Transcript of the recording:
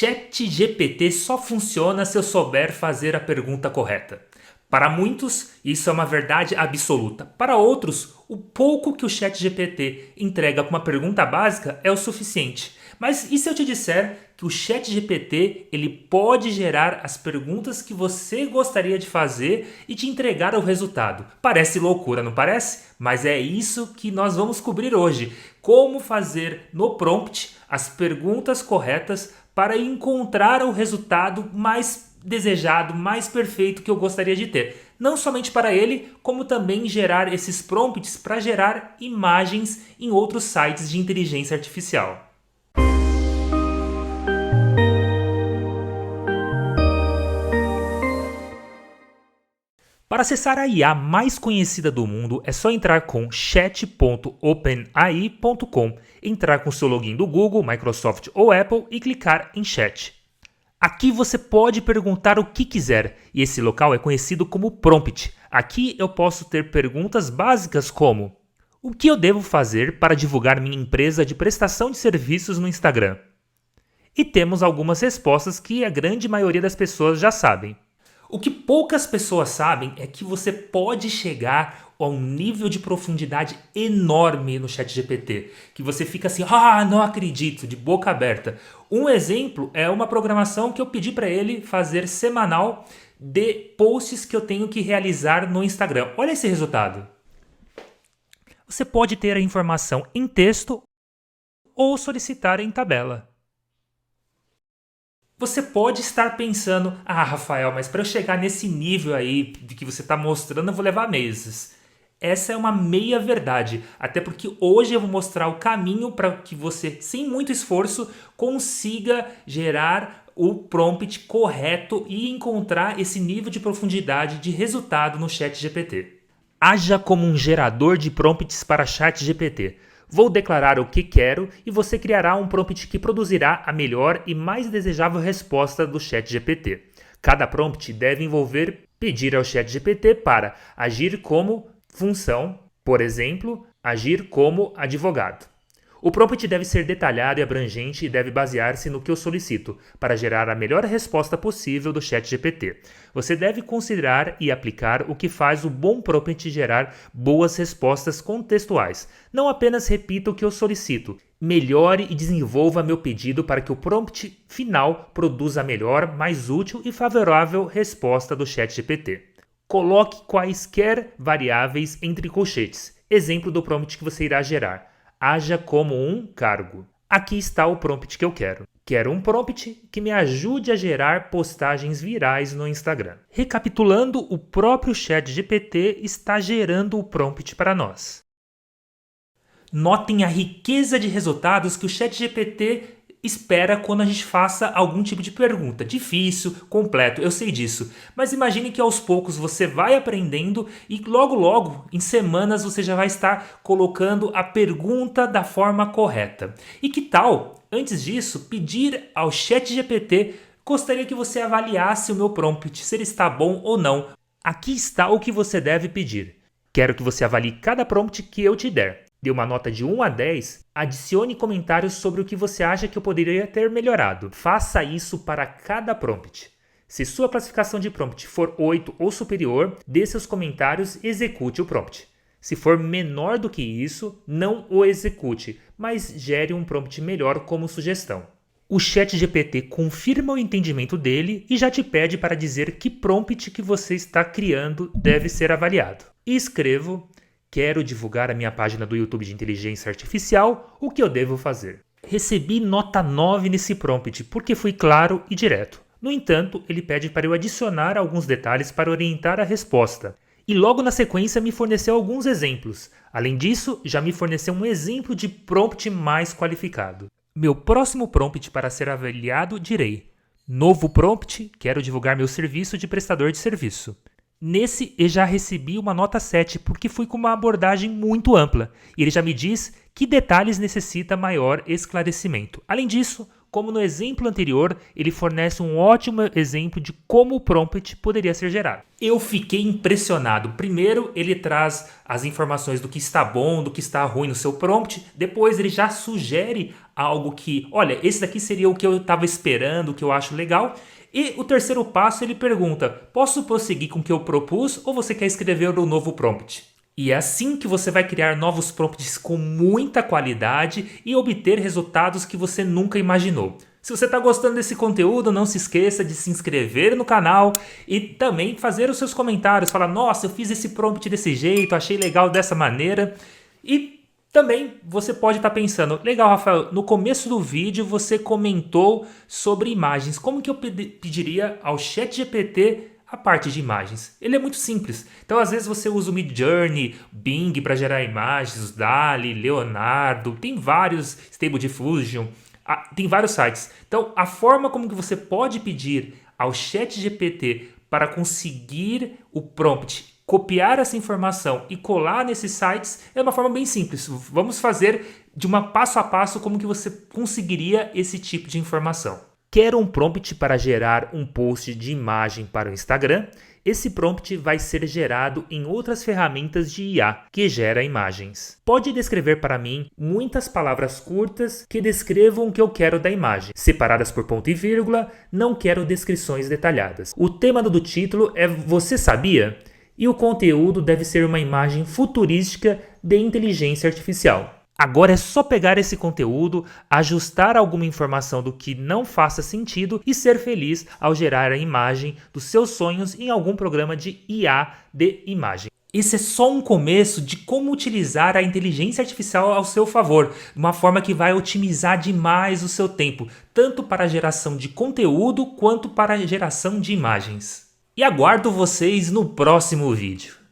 ChatGPT só funciona se eu souber fazer a pergunta correta. Para muitos, isso é uma verdade absoluta. Para outros, o pouco que o ChatGPT entrega com uma pergunta básica é o suficiente. Mas e se eu te disser que o ChatGPT ele pode gerar as perguntas que você gostaria de fazer e te entregar o resultado? Parece loucura, não parece? Mas é isso que nós vamos cobrir hoje. Como fazer no prompt as perguntas corretas para encontrar o resultado mais desejado, mais perfeito que eu gostaria de ter. Não somente para ele, como também gerar esses prompts para gerar imagens em outros sites de inteligência artificial. Para acessar a IA mais conhecida do mundo, é só entrar com chat.openai.com, entrar com seu login do Google, Microsoft ou Apple e clicar em Chat. Aqui você pode perguntar o que quiser, e esse local é conhecido como prompt. Aqui eu posso ter perguntas básicas como: o que eu devo fazer para divulgar minha empresa de prestação de serviços no Instagram? E temos algumas respostas que a grande maioria das pessoas já sabem. O que poucas pessoas sabem é que você pode chegar a um nível de profundidade enorme no ChatGPT, que você fica assim, não acredito, de boca aberta. Um exemplo é uma programação que eu pedi para ele fazer semanal de posts que eu tenho que realizar no Instagram. Olha esse resultado. Você pode ter a informação em texto ou solicitar em tabela. Você pode estar pensando, Rafael, mas para eu chegar nesse nível aí de que você está mostrando, eu vou levar meses. Essa é uma meia verdade, até porque hoje eu vou mostrar o caminho para que você, sem muito esforço, consiga gerar o prompt correto e encontrar esse nível de profundidade de resultado no ChatGPT. Haja como um gerador de prompts para ChatGPT. Vou declarar o que quero e você criará um prompt que produzirá a melhor e mais desejável resposta do ChatGPT. Cada prompt deve envolver pedir ao ChatGPT para agir como função, por exemplo, agir como advogado. O prompt deve ser detalhado e abrangente e deve basear-se no que eu solicito, para gerar a melhor resposta possível do ChatGPT. Você deve considerar e aplicar o que faz o bom prompt gerar boas respostas contextuais. Não apenas repita o que eu solicito. Melhore e desenvolva meu pedido para que o prompt final produza a melhor, mais útil e favorável resposta do ChatGPT. Coloque quaisquer variáveis entre colchetes. Exemplo do prompt que você irá gerar. Haja como um cargo. Aqui está o prompt que eu quero. Quero um prompt que me ajude a gerar postagens virais no Instagram. Recapitulando, o próprio ChatGPT está gerando o prompt para nós. Notem a riqueza de resultados que o ChatGPT espera quando a gente faça algum tipo de pergunta. Difícil, completo, eu sei disso. Mas imagine que aos poucos você vai aprendendo e logo, em semanas, você já vai estar colocando a pergunta da forma correta. E que tal, antes disso, pedir ao ChatGPT, gostaria que você avaliasse o meu prompt, se ele está bom ou não. Aqui está o que você deve pedir. Quero que você avalie cada prompt que eu te der. Dê uma nota de 1 a 10, adicione comentários sobre o que você acha que eu poderia ter melhorado. Faça isso para cada prompt. Se sua classificação de prompt for 8 ou superior, dê seus comentários e execute o prompt. Se for menor do que isso, não o execute, mas gere um prompt melhor como sugestão. O ChatGPT confirma o entendimento dele e já te pede para dizer que prompt que você está criando deve ser avaliado. E escrevo: quero divulgar a minha página do YouTube de inteligência artificial, o que eu devo fazer? Recebi nota 9 nesse prompt porque fui claro e direto. No entanto, ele pede para eu adicionar alguns detalhes para orientar a resposta. E logo na sequência me forneceu alguns exemplos. Além disso, já me forneceu um exemplo de prompt mais qualificado. Meu próximo prompt para ser avaliado direi: novo prompt, quero divulgar meu serviço de prestador de serviço. Nesse, eu já recebi uma nota 7 porque fui com uma abordagem muito ampla e ele já me diz que detalhes necessita maior esclarecimento. Além disso, como no exemplo anterior, ele fornece um ótimo exemplo de como o prompt poderia ser gerado. Eu fiquei impressionado. Primeiro, ele traz as informações do que está bom, do que está ruim no seu prompt. Depois, ele já sugere algo que, olha, esse daqui seria o que eu estava esperando, o que eu acho legal. E o terceiro passo, ele pergunta, posso prosseguir com o que eu propus ou você quer escrever um novo prompt? E é assim que você vai criar novos prompts com muita qualidade e obter resultados que você nunca imaginou. Se você está gostando desse conteúdo, não se esqueça de se inscrever no canal e também fazer os seus comentários. Falar, nossa, eu fiz esse prompt desse jeito, achei legal dessa maneira. E também você pode estar pensando, legal, Rafael, no começo do vídeo você comentou sobre imagens. Como que eu pediria ao ChatGPT a parte de imagens? Ele é muito simples. Então, às vezes você usa o Midjourney, Bing para gerar imagens, DALL-E, Leonardo, tem vários, Stable Diffusion, tem vários sites. Então, a forma como que você pode pedir ao ChatGPT para conseguir o prompt, copiar essa informação e colar nesses sites é uma forma bem simples. Vamos fazer de uma passo a passo como que você conseguiria esse tipo de informação. Quer um prompt para gerar um post de imagem para o Instagram? Esse prompt vai ser gerado em outras ferramentas de IA que gera imagens. Pode descrever para mim muitas palavras curtas que descrevam o que eu quero da imagem, separadas por ponto e vírgula, não quero descrições detalhadas. O tema do título é Você sabia? E o conteúdo deve ser uma imagem futurística de inteligência artificial. Agora é só pegar esse conteúdo, ajustar alguma informação do que não faça sentido e ser feliz ao gerar a imagem dos seus sonhos em algum programa de IA de imagem. Esse é só um começo de como utilizar a inteligência artificial ao seu favor, de uma forma que vai otimizar demais o seu tempo, tanto para a geração de conteúdo quanto para a geração de imagens. E aguardo vocês no próximo vídeo.